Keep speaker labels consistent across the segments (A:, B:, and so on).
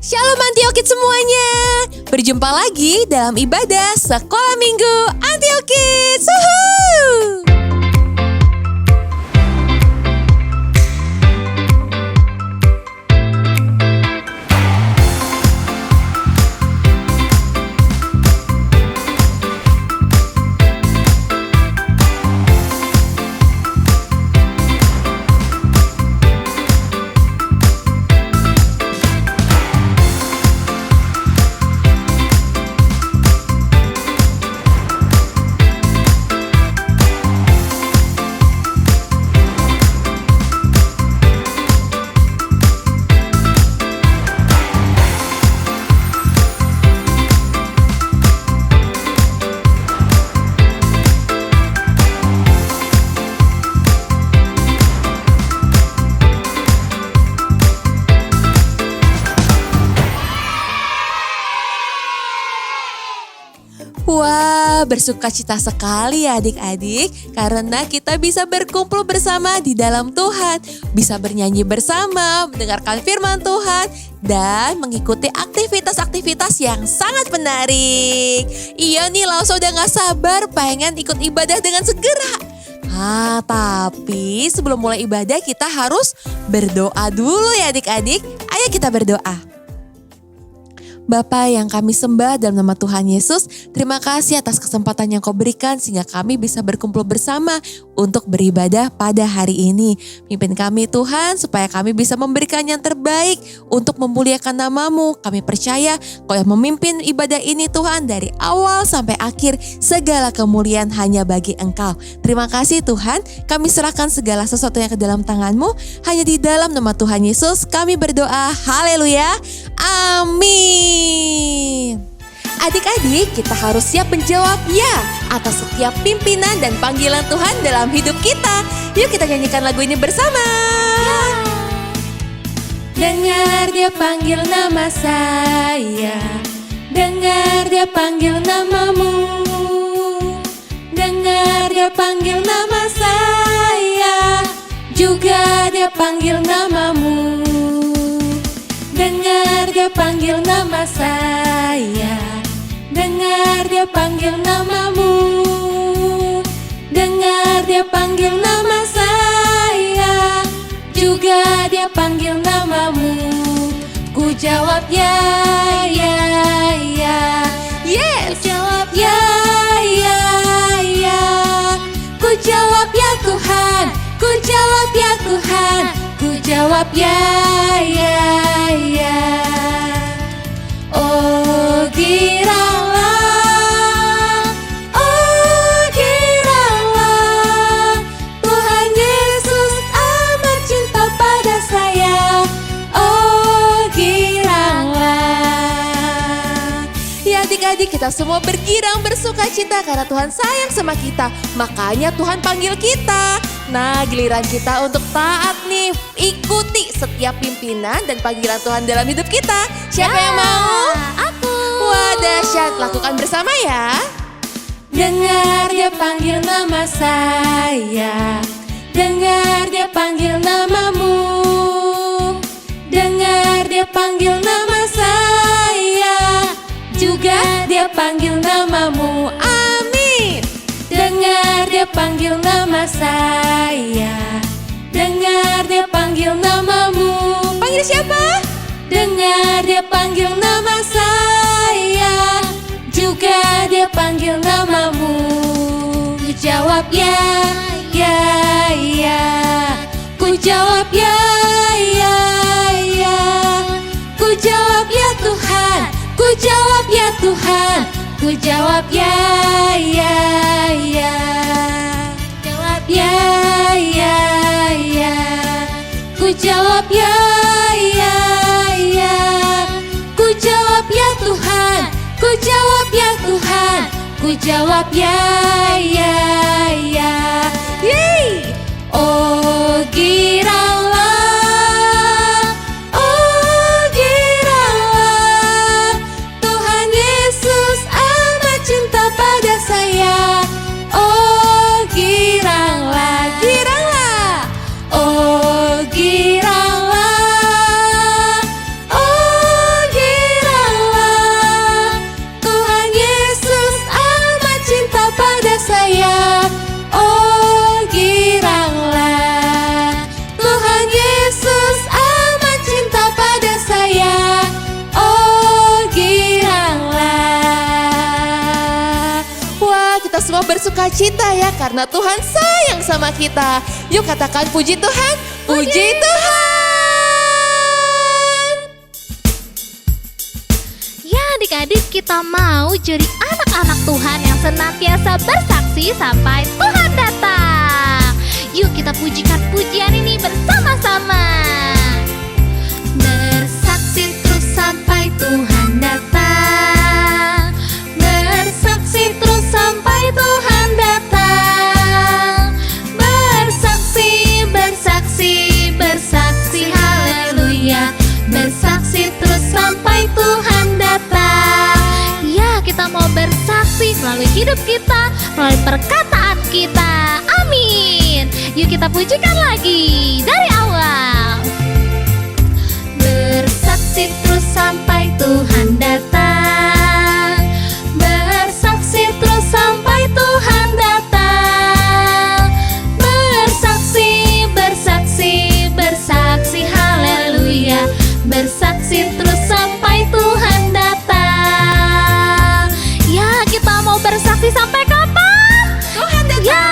A: Shalom Antiokid semuanya. Berjumpa lagi dalam ibadah Sekolah Minggu Antiokid. Suhu! Wah, bersukacita sekali ya adik-adik karena kita bisa berkumpul bersama di dalam Tuhan, bisa bernyanyi bersama, mendengarkan firman Tuhan, dan mengikuti aktivitas-aktivitas yang sangat menarik. Iya nih, Lausa udah gak sabar pengen ikut ibadah dengan segera. Tapi sebelum mulai ibadah kita harus berdoa dulu ya adik-adik. Ayo kita berdoa. Bapa yang kami sembah dalam nama Tuhan Yesus, terima kasih atas kesempatan yang Kau berikan sehingga kami bisa berkumpul bersama untuk beribadah pada hari ini. Pimpin kami Tuhan supaya kami bisa memberikan yang terbaik untuk memuliakan nama-Mu. Kami percaya Kau yang memimpin ibadah ini Tuhan dari awal sampai akhir, segala kemuliaan hanya bagi Engkau. Terima kasih Tuhan, kami serahkan segala sesuatu yang ke dalam tangan-Mu. Hanya di dalam nama Tuhan Yesus kami berdoa, haleluya, amin. Adik-adik, kita harus siap menjawab ya atas setiap pimpinan dan panggilan Tuhan dalam hidup kita. Yuk kita nyanyikan lagu ini bersama. Dengar dia panggil nama saya, dengar dia panggil namamu, dengar dia panggil nama saya, juga dia panggil namamu. Dengar dia panggil nama saya, dengar dia panggil namamu, dengar dia panggil nama saya, juga dia panggil namamu. Ku jawab ya, ya, ya, yes. Ku jawab ya, ya, ya. Ku jawab ya Tuhan, ku jawab ya Tuhan, ku jawab ya, ya, ya. Oh giralah, oh giralah, Tuhan Yesus amat cinta pada saya. Oh giralah. Ya adik-adik, kita semua bergirang bersukacita karena Tuhan sayang sama kita. Makanya Tuhan panggil kita. Nah, giliran kita untuk taat nih, ikuti setiap pimpinan dan panggilan Tuhan dalam hidup kita. Siapa yang mau?
B: Aku.
A: Wah, dahsyat, lakukan bersama ya. Dengar dia panggil nama saya, dengar dia panggil namamu, dengar dia panggil nama saya, juga dia panggil namamu. Amin. Dengar dia panggil nama saya, dengar dia panggil namamu. Panggil siapa? Dengar dia panggil nama saya, juga dia panggil namamu. Ku jawab ya, ya, ya. Ku jawab ya, ya, ya. Ku jawab ya Tuhan, ku jawab ya Tuhan, ku jawab ya, ya, ya. Jawab ya, ya, ya. Ku jawab ya, ya, ya. Ku jawab ya Tuhan, ku jawab ya Tuhan, ku jawab ya, ya, ya. Yeay! Oh giralah, oh giralah, Tuhan Yesus amat cinta pada saya. Oh giralah, giralah, oh giralah, oh giralah. bersukacita ya, karena Tuhan sayang sama kita. Yuk katakan puji Tuhan, puji Tuhan.
B: Ya adik-adik, kita mau jadi anak-anak Tuhan yang senantiasa bersaksi sampai Tuhan datang. Yuk kita pujikan pujian ini bersama-sama. Bersaksi terus sampai Tuhan datang. Bersaksi terus sampai Tuhan datang. Bersaksi, bersaksi, bersaksi, haleluya. Bersaksi terus sampai Tuhan datang. Ya, kita mau bersaksi melalui hidup kita, melalui perkataan kita. Amin. Yuk kita pujikan lagi dari awal. Bersaksi terus sampai Tuhan datang. Bersaksi terus sampai Tuhan datang. Bersaksi, bersaksi, bersaksi, haleluya. Bersaksi terus sampai Tuhan datang. Ya, kita mau bersaksi sampai kapan?
A: Tuhan datang.
B: Ya,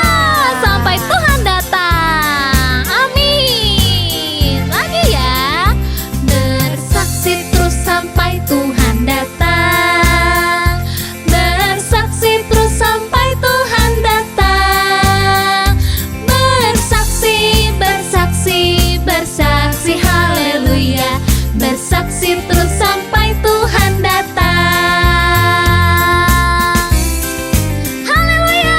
B: sampai Tuhan datang. Amin. Lagi ya. Bersaksi terus sampai Tuhan datang. Bersaksi terus sampai Tuhan datang. Bersaksi, bersaksi, bersaksi, haleluya. Bersaksi terus sampai Tuhan datang. Haleluya.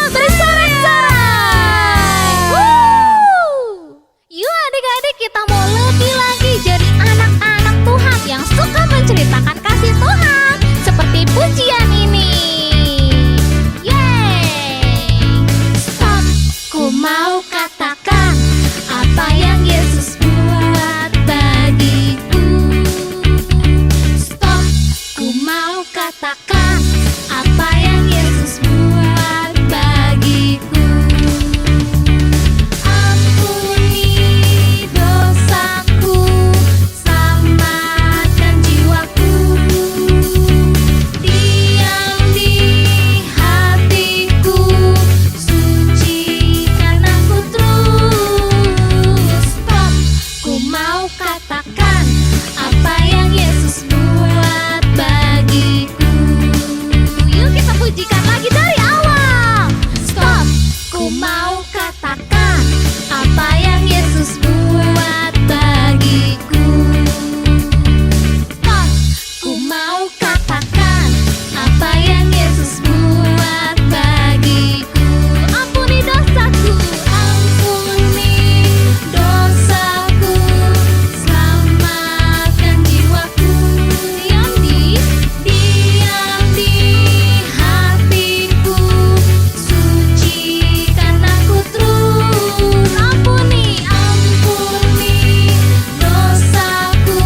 B: Bersorak-sorai. Yuk adik-adik, kita mau lebih lagi jadi anak-anak Tuhan yang suka menceritakan kasih Tuhan, seperti pujian ini. Yeay. Stop, ku mau katakan apa yang Yesus buat bagiku. Stop, ku mau katakan apa yang Yesus buat bagiku. Ampuni dosaku, selamatkan jiwaku. Diam di hatiku, sucikan aku terus. Stop, ku mau katakan apa yang Yesus buat bagiku. Yuk kita pujikan lagi dari awal. Stop, ku mau katakan apa yang Yesus buat bagiku. Stop, ku mau katakan apa yang Yesus buat bagiku. Ampuni dosaku, ampuni dosaku, selamatkan jiwaku. Diam di hatiku, sucikan aku terus. Ampuni, ampuni dosaku,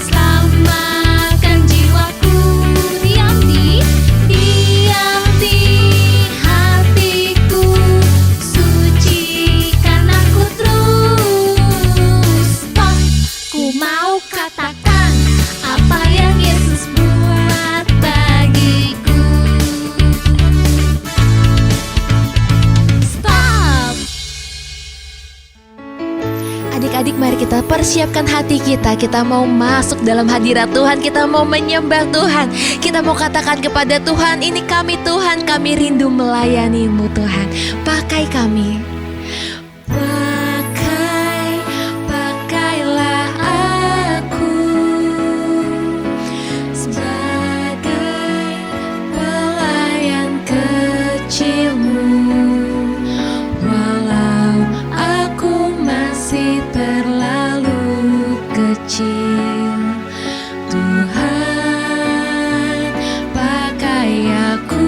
B: selamatkan jiwaku. Diam di hatiku, sucikan aku terus. Stop, ku mau katakan apa yang Yesus buat bagiku. Stop.
A: Adik-adik, mari kita persiapkan hati kita. Kita mau masuk dalam hadirat Tuhan. Kita mau menyembah Tuhan. Kita mau katakan kepada Tuhan, ini kami Tuhan, kami rindu melayani-Mu Tuhan. Pakai kami. Pakailah aku sebagai pelayan kecil-Mu. Walau aku masih terlalu kecil, Tuhan, pakai aku.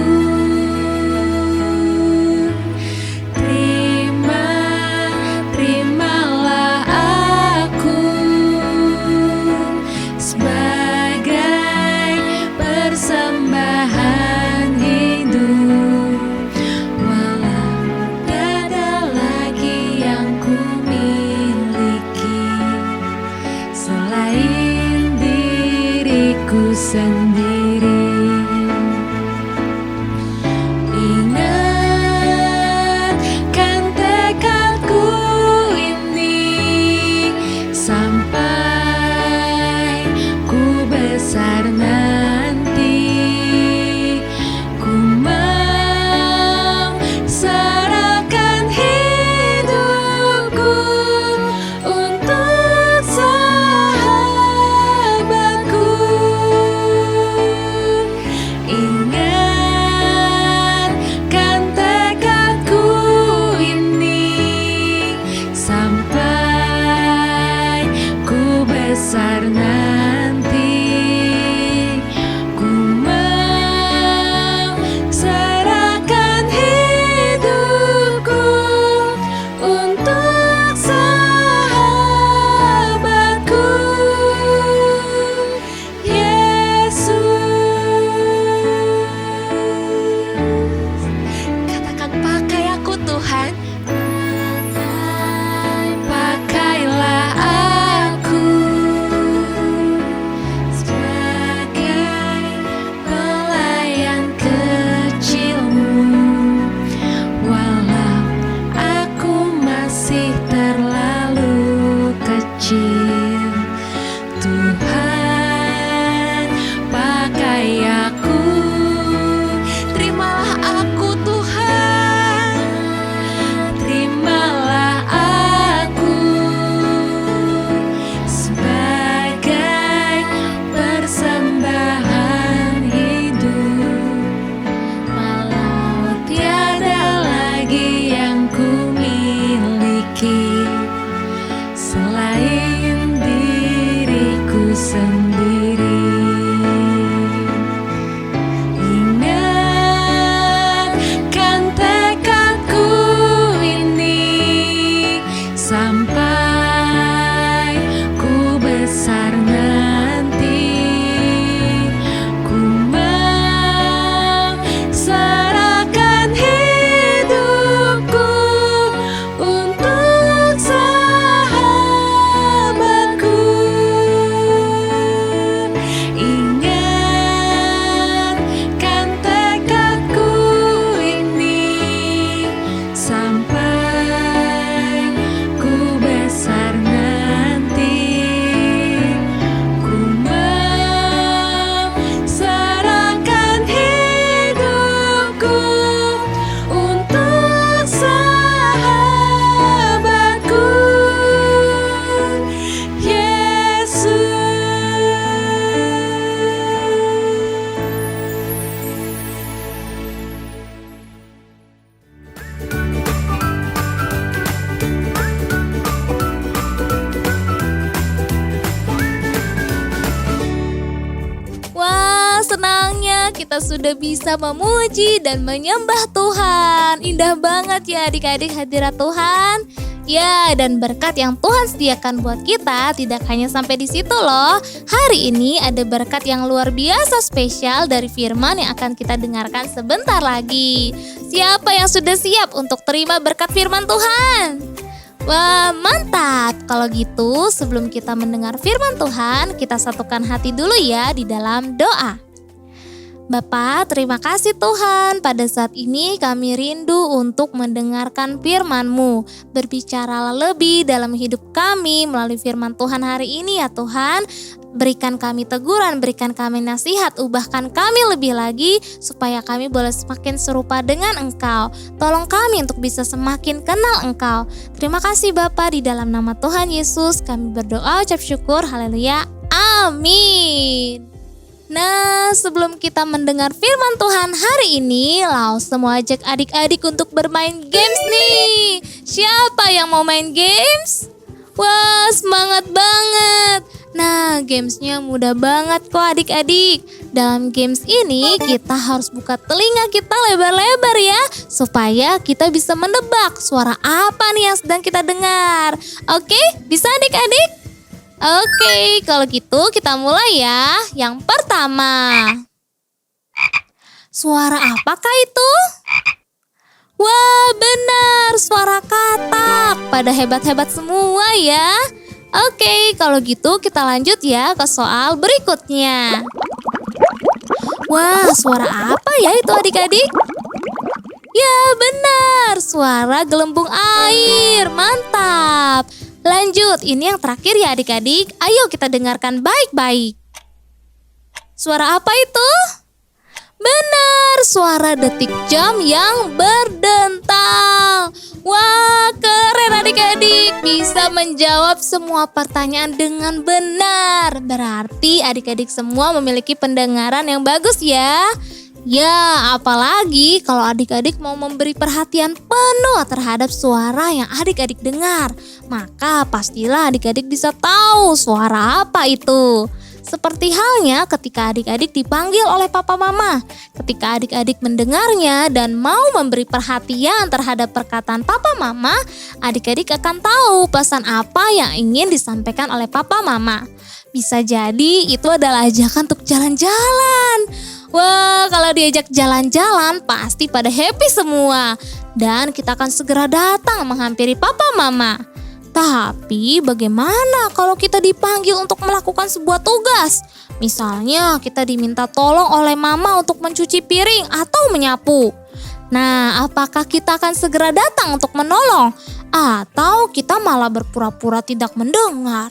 A: Terimalah aku sebagai persembahan hidup. Walau tiada lagi yang ku miliki selain diriku sendiri.
C: nanti. Ku mau serahkan hidupku untuk sahabatku, Yesus.
A: Katakan, pakai aku Tuhan.
C: Pakailah aku sebagai pelayan kecilmu, walau aku masih terlalu kecil. Tuhan, pakai aku.
A: Terimalah aku Tuhan.
C: Terimalah aku sebagai persembahan hidup, walau tiada lagi yang ku miliki selain diriku sendiri. Ingatkan tekadku ini sampai ku besar nanti. Ku mau serahkan hidupku untuk sahabatku. Ingatkan tekadku ini sampai ku besar nanti. Ku mau serahkan hidupku untuk sahabatku, Yesus.
B: Wah, senangnya kita sudah bisa memuji dan menyembah Tuhan. Indah banget ya adik-adik hadirat Tuhan. Ya, dan berkat yang Tuhan sediakan buat kita tidak hanya sampai di situ loh. Hari ini ada berkat yang luar biasa spesial dari firman yang akan kita dengarkan sebentar lagi. Siapa yang sudah siap untuk terima berkat firman Tuhan? Wah, mantap. Kalau gitu, sebelum kita mendengar firman Tuhan, kita satukan hati dulu ya di dalam doa. Bapa, terima kasih Tuhan. Pada saat ini kami rindu untuk mendengarkan firman-Mu. Berbicaralah lebih dalam hidup kami melalui firman Tuhan hari ini ya Tuhan. Berikan kami teguran, berikan kami nasihat, ubahkan kami lebih lagi supaya kami boleh semakin serupa dengan Engkau. Tolong kami untuk bisa semakin kenal Engkau. Terima kasih Bapa, di dalam nama Tuhan Yesus kami berdoa ucap syukur. Haleluya. Amin. Nah, sebelum kita mendengar firman Tuhan hari ini, langsung mau ajak adik-adik untuk bermain games nih. Siapa yang mau main games? Wah, semangat banget. Nah, gamesnya mudah banget kok adik-adik. Dalam games ini kita harus buka telinga kita lebar-lebar ya, supaya kita bisa menebak suara apa nih yang sedang kita dengar. Oke, bisa adik-adik? Oke, kalau gitu kita mulai ya. Yang pertama, suara apakah itu? Wah, benar, suara katak. Pada hebat-hebat semua ya. Oke, kalau gitu kita lanjut ya ke soal berikutnya. Wah, suara apa ya itu adik-adik? Ya, benar, suara gelembung air. Mantap. Lanjut, ini yang terakhir ya adik-adik. Ayo kita dengarkan baik-baik. Suara apa itu? Benar, suara detik jam yang berdentang. Wah, keren adik-adik. Bisa menjawab semua pertanyaan dengan benar. Berarti adik-adik semua memiliki pendengaran yang bagus ya. Ya, apalagi kalau adik-adik mau memberi perhatian penuh terhadap suara yang adik-adik dengar. Maka pastilah adik-adik bisa tahu suara apa itu. Seperti halnya ketika adik-adik dipanggil oleh papa mama. Ketika adik-adik mendengarnya dan mau memberi perhatian terhadap perkataan papa mama, adik-adik akan tahu pesan apa yang ingin disampaikan oleh papa mama. Bisa jadi itu adalah ajakan untuk jalan-jalan. Wah, kalau diajak jalan-jalan pasti pada happy semua. Dan kita akan segera datang menghampiri papa mama. Tapi bagaimana kalau kita dipanggil untuk melakukan sebuah tugas? Misalnya kita diminta tolong oleh mama untuk mencuci piring atau menyapu. Nah, apakah kita akan segera datang untuk menolong? Atau kita malah berpura-pura tidak mendengar?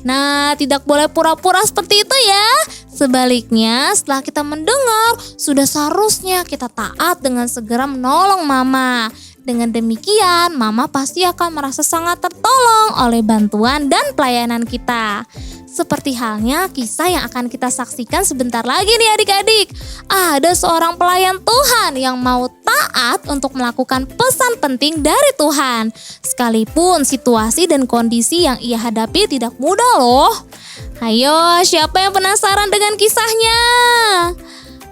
B: Nah, tidak boleh pura-pura seperti itu ya. Sebaliknya, setelah kita mendengar, sudah seharusnya kita taat dengan segera menolong mama. Dengan demikian, mama pasti akan merasa sangat tertolong oleh bantuan dan pelayanan kita. Seperti halnya kisah yang akan kita saksikan sebentar lagi nih adik-adik. Ada seorang pelayan Tuhan yang mau taat untuk melakukan pesan penting dari Tuhan. Sekalipun situasi dan kondisi yang ia hadapi tidak mudah loh. Ayo, siapa yang penasaran dengan kisahnya?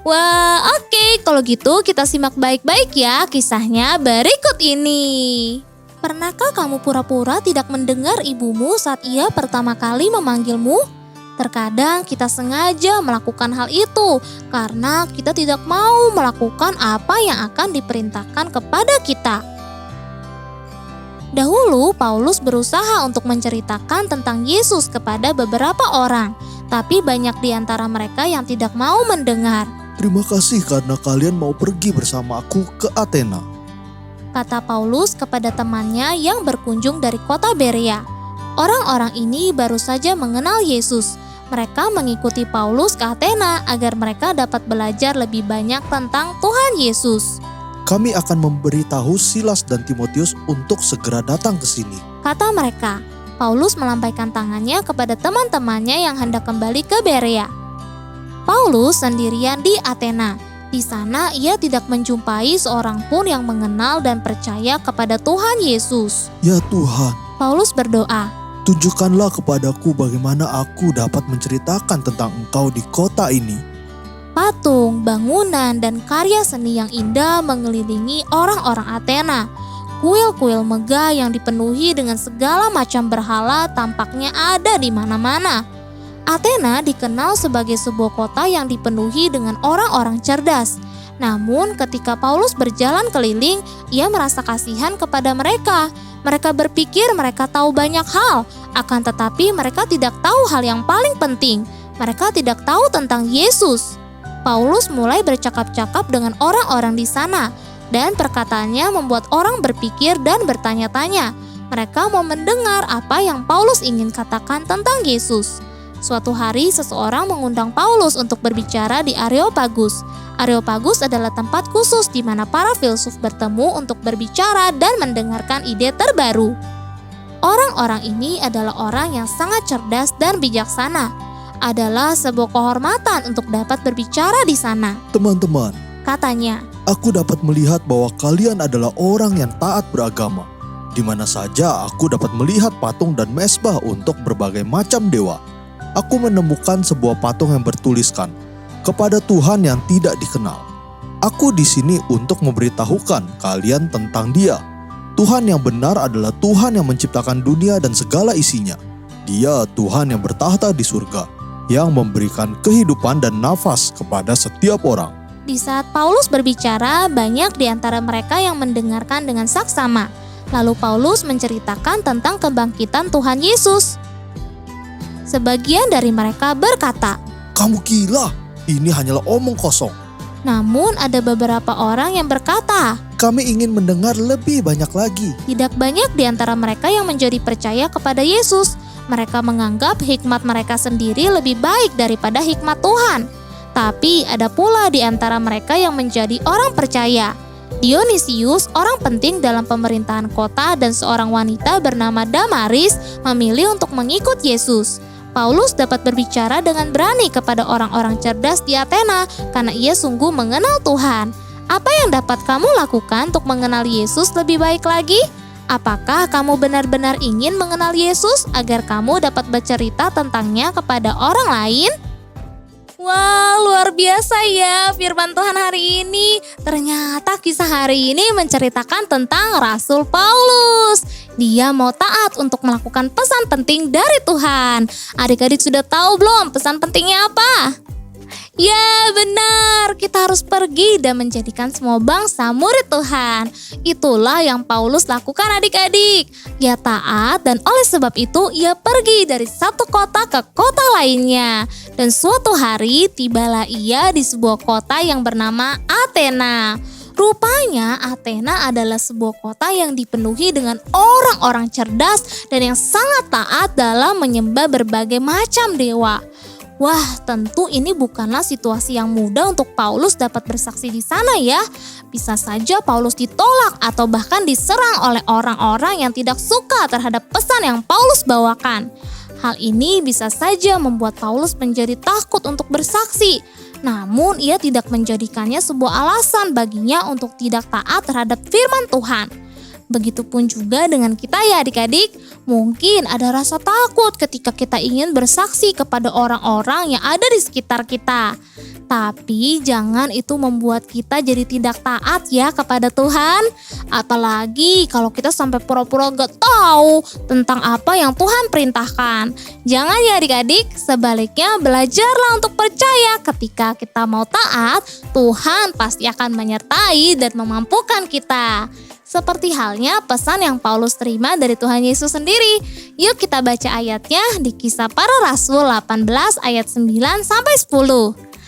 B: Wah, oke. Kalau gitu kita simak baik-baik ya kisahnya berikut ini. Pernahkah kamu pura-pura tidak mendengar ibumu saat ia pertama kali memanggilmu? Terkadang kita sengaja melakukan hal itu karena kita tidak mau melakukan apa yang akan diperintahkan kepada kita. Dahulu Paulus berusaha untuk menceritakan tentang Yesus kepada beberapa orang, tapi banyak di antara mereka yang tidak mau mendengar.
D: Terima kasih karena kalian mau pergi bersama aku ke Athena,
B: kata Paulus kepada temannya yang berkunjung dari kota Berea. Orang-orang ini baru saja mengenal Yesus. Mereka mengikuti Paulus ke Athena agar mereka dapat belajar lebih banyak tentang Tuhan Yesus.
D: Kami akan memberitahu Silas dan Timotius untuk segera datang ke sini,
B: kata mereka. Paulus melambaikan tangannya kepada teman-temannya yang hendak kembali ke Berea. Paulus sendirian di Athena. Di sana ia tidak menjumpai seorang pun yang mengenal dan percaya kepada Tuhan Yesus.
D: Ya Tuhan,
B: Paulus berdoa,
D: tunjukkanlah kepadaku bagaimana aku dapat menceritakan tentang Engkau di kota ini.
B: patung, bangunan, dan karya seni yang indah mengelilingi orang-orang Athena. Kuil-kuil megah yang dipenuhi dengan segala macam berhala tampaknya ada di mana-mana. Athena dikenal sebagai sebuah kota yang dipenuhi dengan orang-orang cerdas. Namun ketika Paulus berjalan keliling, ia merasa kasihan kepada mereka. Mereka berpikir mereka tahu banyak hal, akan tetapi mereka tidak tahu hal yang paling penting. Mereka tidak tahu tentang Yesus. Paulus mulai bercakap-cakap dengan orang-orang di sana, dan perkataannya membuat orang berpikir dan bertanya-tanya. Mereka mau mendengar apa yang Paulus ingin katakan tentang Yesus. Suatu hari seseorang mengundang Paulus untuk berbicara di Areopagus. Areopagus adalah tempat khusus di mana para filsuf bertemu untuk berbicara dan mendengarkan ide terbaru. Orang-orang ini adalah orang yang sangat cerdas dan bijaksana. Adalah sebuah kehormatan untuk dapat berbicara di sana.
D: Teman-teman,
B: Katanya,
D: aku dapat melihat bahwa kalian adalah orang yang taat beragama. Di mana saja aku dapat melihat patung dan mezbah untuk berbagai macam dewa. Aku menemukan sebuah patung yang bertuliskan, kepada Tuhan yang tidak dikenal. Aku di sini untuk memberitahukan kalian tentang Dia. Tuhan yang benar adalah Tuhan yang menciptakan dunia dan segala isinya. Dia Tuhan yang bertahta di surga, yang memberikan kehidupan dan nafas kepada setiap orang.
B: di saat Paulus berbicara, banyak di antara mereka yang mendengarkan dengan saksama. Lalu Paulus menceritakan tentang kebangkitan Tuhan Yesus. Sebagian dari mereka berkata,
D: Kamu gila, ini hanyalah omong kosong.
B: namun ada beberapa orang yang berkata,
D: Kami ingin mendengar lebih banyak lagi.
B: tidak banyak di antara mereka yang menjadi percaya kepada Yesus. Mereka menganggap hikmat mereka sendiri lebih baik daripada hikmat Tuhan. Tapi ada pula di antara mereka yang menjadi orang percaya. Dionysius, orang penting dalam pemerintahan kota, dan seorang wanita bernama Damaris memilih untuk mengikut Yesus. Paulus dapat berbicara dengan berani kepada orang-orang cerdas di Athena karena ia sungguh mengenal Tuhan. Apa yang dapat kamu lakukan untuk mengenal Yesus lebih baik lagi? Apakah kamu benar-benar ingin mengenal Yesus agar kamu dapat bercerita tentangnya kepada orang lain? Wah, luar biasa ya firman Tuhan hari ini. Ternyata kisah hari ini menceritakan tentang Rasul Paulus. Dia mau taat untuk melakukan pesan penting dari Tuhan. Adik-adik sudah tahu belum pesan pentingnya apa? Ya benar, kita harus pergi dan menjadikan semua bangsa murid Tuhan. Itulah yang Paulus lakukan adik-adik. Ia taat dan oleh sebab itu ia pergi dari satu kota ke kota lainnya. Dan suatu hari tibalah ia di sebuah kota yang bernama Athena. Rupanya Athena adalah sebuah kota yang dipenuhi dengan orang-orang cerdas dan yang sangat taat dalam menyembah berbagai macam dewa. Wah, tentu ini bukanlah situasi yang mudah untuk Paulus dapat bersaksi di sana ya. Bisa saja Paulus ditolak atau bahkan diserang oleh orang-orang yang tidak suka terhadap pesan yang Paulus bawakan. Hal ini bisa saja membuat Paulus menjadi takut untuk bersaksi. Namun ia tidak menjadikannya sebuah alasan baginya untuk tidak taat terhadap firman Tuhan. Begitupun juga dengan kita ya adik-adik. Mungkin ada rasa takut ketika kita ingin bersaksi kepada orang-orang yang ada di sekitar kita. Tapi jangan itu membuat kita jadi tidak taat ya kepada Tuhan. Apalagi kalau kita sampai pura-pura gak tahu tentang apa yang Tuhan perintahkan. Jangan ya adik-adik, sebaliknya belajarlah untuk percaya ketika kita mau taat, Tuhan pasti akan menyertai dan memampukan kita. Seperti halnya pesan yang Paulus terima dari Tuhan Yesus sendiri. Yuk kita baca ayatnya di Kisah Para Rasul 18 ayat 9-10.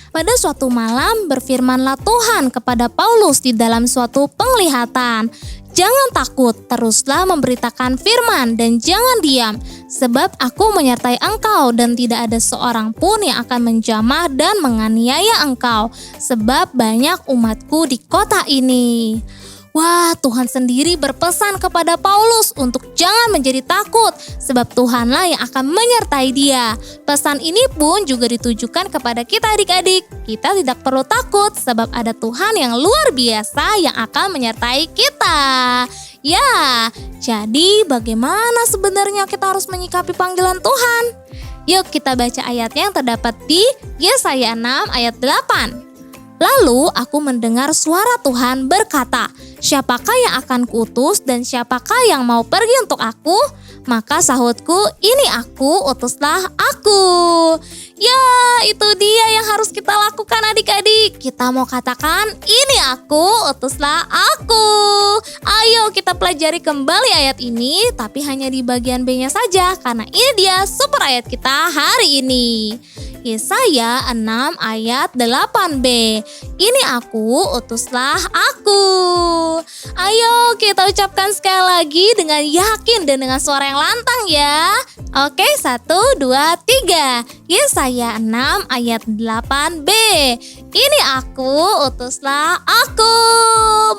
B: Pada suatu malam berfirmanlah Tuhan kepada Paulus di dalam suatu penglihatan. Jangan takut, teruslah memberitakan firman dan jangan diam. Sebab aku menyertai engkau dan tidak ada seorang pun yang akan menjamah dan menganiaya engkau. Sebab banyak umatku di kota ini. Wah, Tuhan sendiri berpesan kepada Paulus untuk jangan menjadi takut, sebab Tuhanlah yang akan menyertai dia. Pesan ini pun juga ditujukan kepada kita adik-adik. Kita tidak perlu takut, sebab ada Tuhan yang luar biasa yang akan menyertai kita. Ya, jadi bagaimana sebenarnya kita harus menyikapi panggilan Tuhan? Yuk kita baca ayatnya yang terdapat di Yesaya 6 ayat 8. Lalu aku mendengar suara Tuhan berkata, siapakah yang akan kuutus dan siapakah yang mau pergi untuk aku? Maka sahutku, ini aku, utuslah aku. Ya, itu dia yang harus kita lakukan adik-adik. Kita mau katakan, ini aku, utuslah aku. Ayo kita pelajari kembali ayat ini, tapi hanya di bagian B-nya saja, karena ini dia super ayat kita hari ini. Yesaya 6 ayat 8b. Ini aku, utuslah aku. Ayo kita ucapkan sekali lagi dengan yakin dan dengan suara yang lantang ya. Oke, 1, 2, 3. Yesaya 6 ayat 8b. Ini aku, utuslah aku.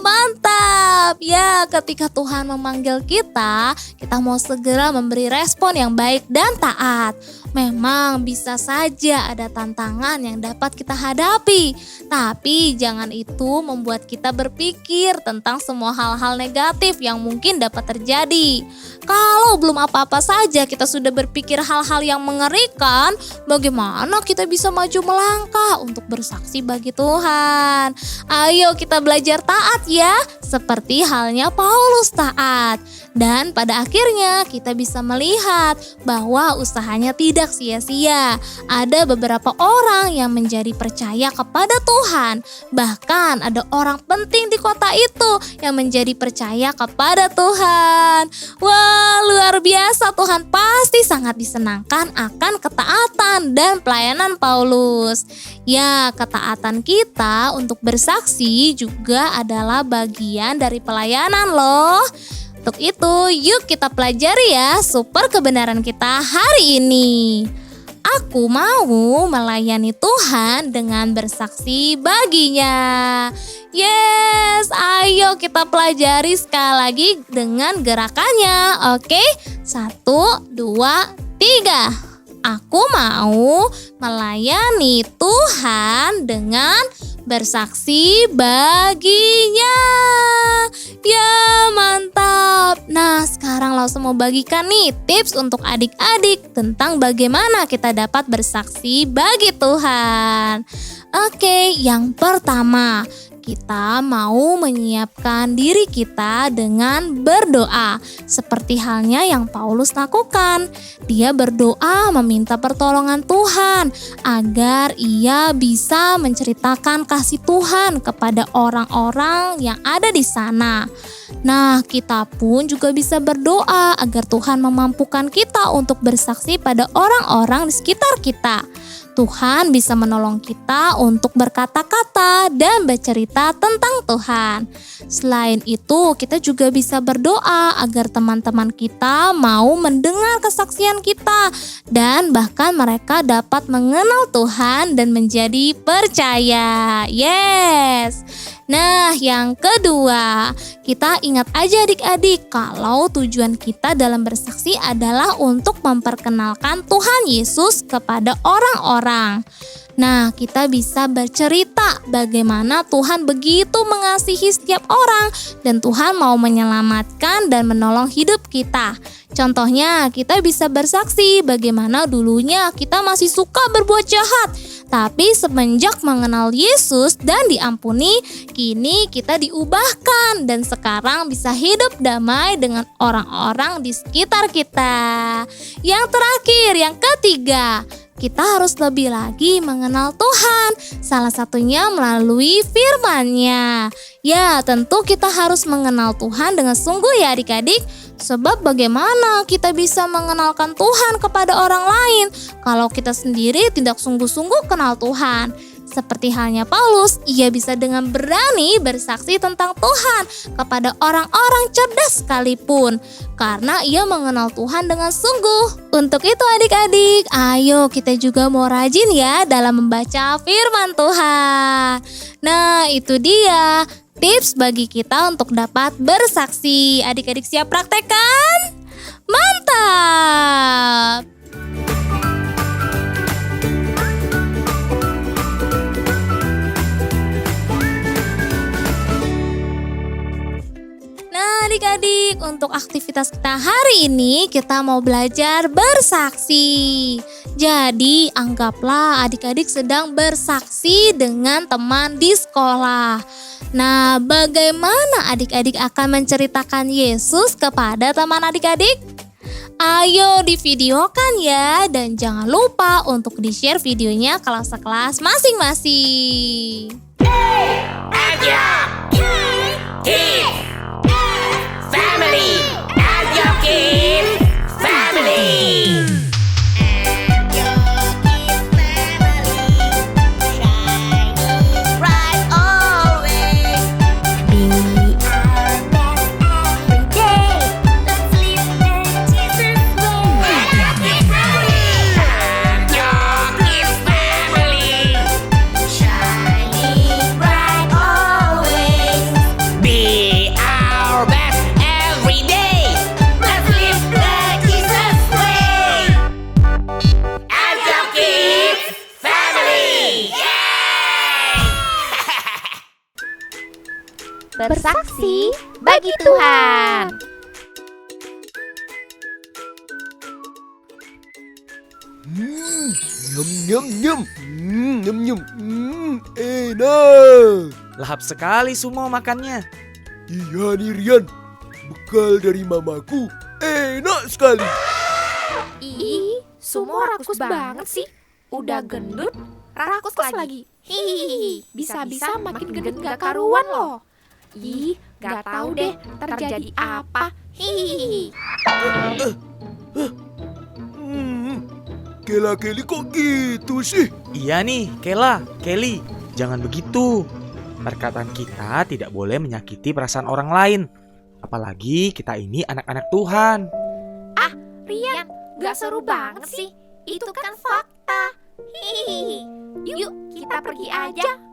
B: Mantap. Ya, ketika Tuhan memanggil kita mau segera memberi respon yang baik dan taat. Memang bisa saja ada tantangan yang dapat kita hadapi, tapi jangan itu membuat kita berpikir tentang semua hal-hal negatif yang mungkin dapat terjadi. Kalau belum apa-apa saja kita sudah berpikir hal-hal yang mengerikan, bagaimana kita bisa maju melangkah untuk bersaksi bagi Tuhan? Ayo kita belajar taat ya, seperti halnya Paulus taat. Dan pada akhirnya kita bisa melihat bahwa usahanya tidak sia-sia. Ada beberapa orang yang menjadi percaya kepada Tuhan. Bahkan ada orang penting di kota itu yang menjadi percaya kepada Tuhan. Wah, luar biasa. Tuhan pasti sangat disenangkan akan ketaatan dan pelayanan Paulus. Ya, ketaatan kita untuk bersaksi juga adalah bagian dari pelayanan loh. Untuk itu, yuk kita pelajari ya super kebenaran kita hari ini. Aku mau melayani Tuhan dengan bersaksi baginya. Yes, ayo kita pelajari sekali lagi dengan gerakannya. Oke, 1, 2, 3. Aku mau melayani Tuhan dengan bersaksi baginya. Ya, mantap. Nah, sekarang langsung mau bagikan nih tips untuk adik-adik tentang bagaimana kita dapat bersaksi bagi Tuhan. Oke, yang pertama, kita mau menyiapkan diri kita dengan berdoa, seperti halnya yang Paulus lakukan. Dia berdoa meminta pertolongan Tuhan agar ia bisa menceritakan kasih Tuhan kepada orang-orang yang ada di sana. Nah, kita pun juga bisa berdoa agar Tuhan memampukan kita untuk bersaksi pada orang-orang di sekitar kita. Tuhan bisa menolong kita untuk berkata-kata dan bercerita tentang Tuhan. Selain itu, kita juga bisa berdoa agar teman-teman kita mau mendengar kesaksian kita dan bahkan mereka dapat mengenal Tuhan dan menjadi percaya. Yes. Nah, yang kedua, kita ingat aja adik-adik kalau tujuan kita dalam bersaksi adalah untuk memperkenalkan Tuhan Yesus kepada orang-orang. Nah, kita bisa bercerita bagaimana Tuhan begitu mengasihi setiap orang dan Tuhan mau menyelamatkan dan menolong hidup kita. Contohnya, kita bisa bersaksi bagaimana dulunya kita masih suka berbuat jahat, tapi semenjak mengenal Yesus dan diampuni, kini kita diubahkan dan sekarang bisa hidup damai dengan orang-orang di sekitar kita. Yang terakhir, yang ketiga, kita harus lebih lagi mengenal Tuhan, salah satunya melalui firman-Nya. Ya, tentu kita harus mengenal Tuhan dengan sungguh ya adik-adik, sebab bagaimana kita bisa mengenalkan Tuhan kepada orang lain kalau kita sendiri tidak sungguh-sungguh kenal Tuhan. Seperti halnya Paulus, ia bisa dengan berani bersaksi tentang Tuhan kepada orang-orang cerdas sekalipun, karena ia mengenal Tuhan dengan sungguh. Untuk itu adik-adik, ayo kita juga mau rajin ya dalam membaca firman Tuhan. Nah, itu dia tips bagi kita untuk dapat bersaksi. Adik-adik siap praktekkan? Mantap! Adik-adik, untuk aktivitas kita hari ini kita mau belajar bersaksi. Jadi anggaplah adik-adik sedang bersaksi dengan teman di sekolah. Nah, bagaimana adik-adik akan menceritakan Yesus kepada teman adik-adik? Ayo divideokan ya, dan jangan lupa untuk di-share videonya ke kelas masing-masing.
E: Family, as your kid, family. Bright always. Be our best every day. Let's live the Jesus way. And your kids family. Shining bright always. Be our best every day. Let's live the Jesus way. As your kids family. Yay!
B: Bersaksi bagi Tuhan.
F: Nyum nyum nyum. Nyum nyum. Enak.
G: Lahap sekali Sumo makannya.
F: Iya nih Rian. Bekal dari mamaku. Enak sekali.
C: Ih, Sumo rakus banget sih. Udah gendut, rakus lagi. Hihihi, bisa-bisa makin gendut gak karuan loh. Ih, gak tahu deh terjadi apa. Hihihi.
F: Kela Kelly kok gitu sih?
G: Iya nih, Kela, Kelly, jangan begitu. Perkataan kita tidak boleh menyakiti perasaan orang lain. Apalagi kita ini anak-anak Tuhan.
C: Rian, gak seru banget sih. Itu kan fakta. Hihihi. Yuk, kita pergi aja.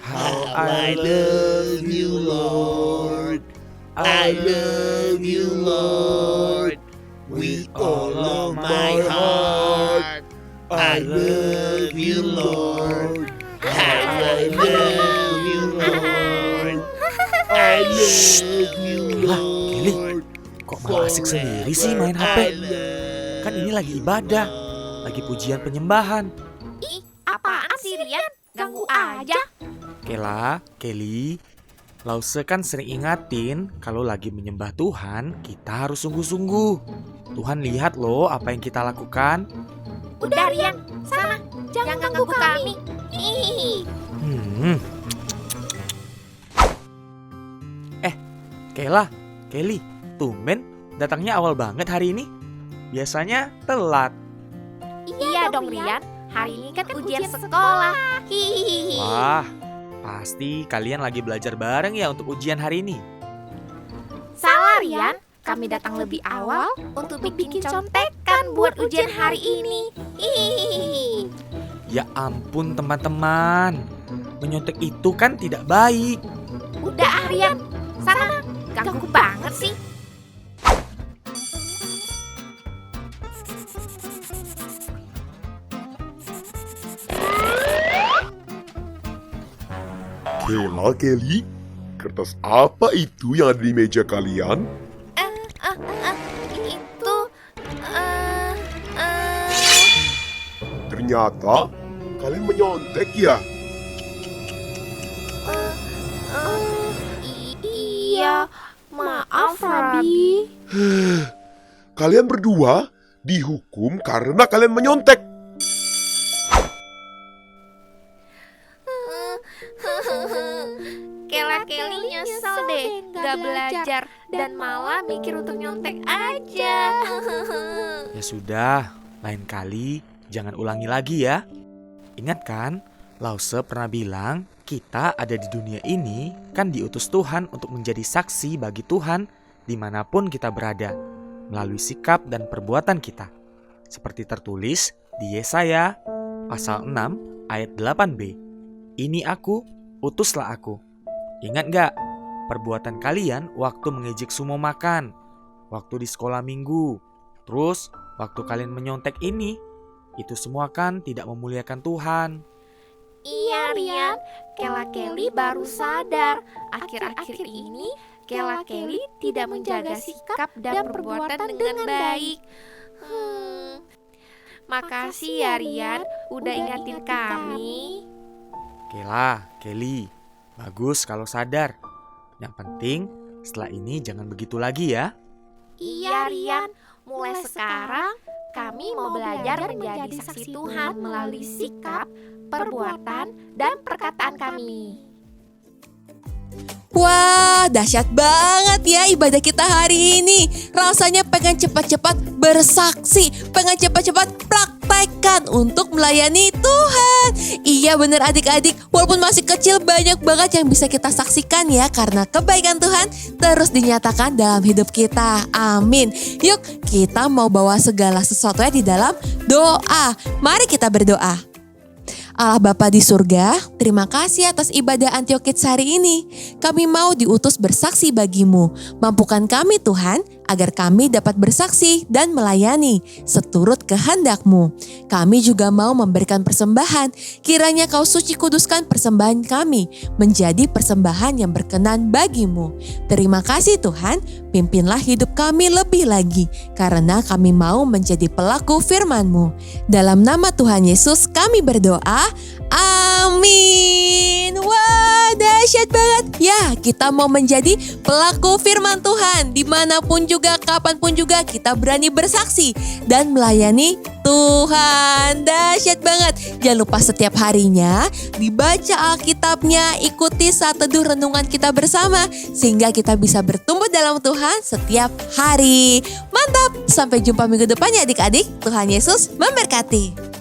F: How I love you, Lord. I love you, Lord, with all of my heart. I love you, Lord. I love you, Lord. I love you,
G: Kelly,
F: Lord.
G: kok malah asik sendiri sih main HP? Kan ini lagi ibadah, lagi pujian penyembahan.
C: Apaan sih Rian? Ganggu aja.
G: Kela, Kelly, Lause kan sering ingatin kalau lagi menyembah Tuhan, kita harus sungguh-sungguh. Tuhan lihat loh apa yang kita lakukan.
C: Udah Rian, sana. Jangan ganggu kami. Hihihi.
G: Kela, Kelly, tumben datangnya awal banget hari ini. Biasanya telat.
C: Iya dong Rian, hari ini kan ujian sekolah. Hihihi.
G: Wah, pasti kalian lagi belajar bareng ya untuk ujian hari ini.
C: Salah Rian, kami datang lebih awal untuk bikin contekan buat ujian hari ini. Hihihi.
G: Ya ampun teman-teman, menyontek itu kan tidak baik.
C: Udah Rian, sana. Ganggu banget sih.
F: Kela, Kelly, kertas apa itu yang ada di meja kalian?
C: Itu,
F: Ternyata kalian menyontek ya?
C: iya, maaf Rabi.
F: Kalian berdua dihukum karena kalian menyontek.
C: Kelly nyesel deh gak belajar dan malah mikir untuk nyontek aja.
G: Ya sudah, lain kali jangan ulangi lagi ya. Ingat kan, Lause pernah bilang kita ada di dunia ini kan diutus Tuhan untuk menjadi saksi bagi Tuhan dimanapun kita berada, melalui sikap dan perbuatan kita. Seperti tertulis di Yesaya pasal 6 ayat 8b. Ini aku, utuslah aku. Ingat gak perbuatan kalian waktu mengejek sumo makan, waktu di sekolah minggu, terus waktu kalian menyontek ini? Itu semua kan tidak memuliakan Tuhan.
C: Iya Rian, Kelly baru sadar akhir-akhir ini Kelly tidak menjaga sikap dan perbuatan dengan baik. Makasih ya Rian, udah ingatin kami.
G: Kela, Kelly, bagus kalau sadar. Yang penting setelah ini jangan begitu lagi ya.
C: Iya Rian, mulai sekarang kami mau belajar menjadi saksi Tuhan melalui sikap, perbuatan, dan perkataan kami.
A: Wah, dahsyat banget ya ibadah kita hari ini. Rasanya pengen cepat-cepat bersaksi, pengen cepat-cepat praktekkan untuk melayani Tuhan. Iya bener adik-adik, walaupun masih kecil banyak banget yang bisa kita saksikan ya, karena kebaikan Tuhan terus dinyatakan dalam hidup kita. Amin. Yuk kita mau bawa segala sesuatunya di dalam doa. Mari kita berdoa. Allah Bapa di surga, terima kasih atas ibadah Antiokids hari ini. Kami mau diutus bersaksi bagimu. Mampukan kami Tuhan, agar kami dapat bersaksi dan melayani seturut kehendak-Mu. Kami juga mau memberikan persembahan. Kiranya Kau suci kuduskan persembahan kami menjadi persembahan yang berkenan bagimu. Terima kasih Tuhan, pimpinlah hidup kami lebih lagi, karena kami mau menjadi pelaku firman-Mu. Dalam nama Tuhan Yesus kami berdoa. Amin. Wah, dahsyat banget. Ya, kita mau menjadi pelaku firman Tuhan. Dimanapun juga, kapanpun juga kita berani bersaksi dan melayani Tuhan. Dahsyat banget. Jangan lupa setiap harinya dibaca Alkitabnya, ikuti saat teduh renungan kita bersama, sehingga kita bisa bertumbuh dalam Tuhan setiap hari. Mantap. Sampai jumpa minggu depan ya adik-adik. Tuhan Yesus memberkati.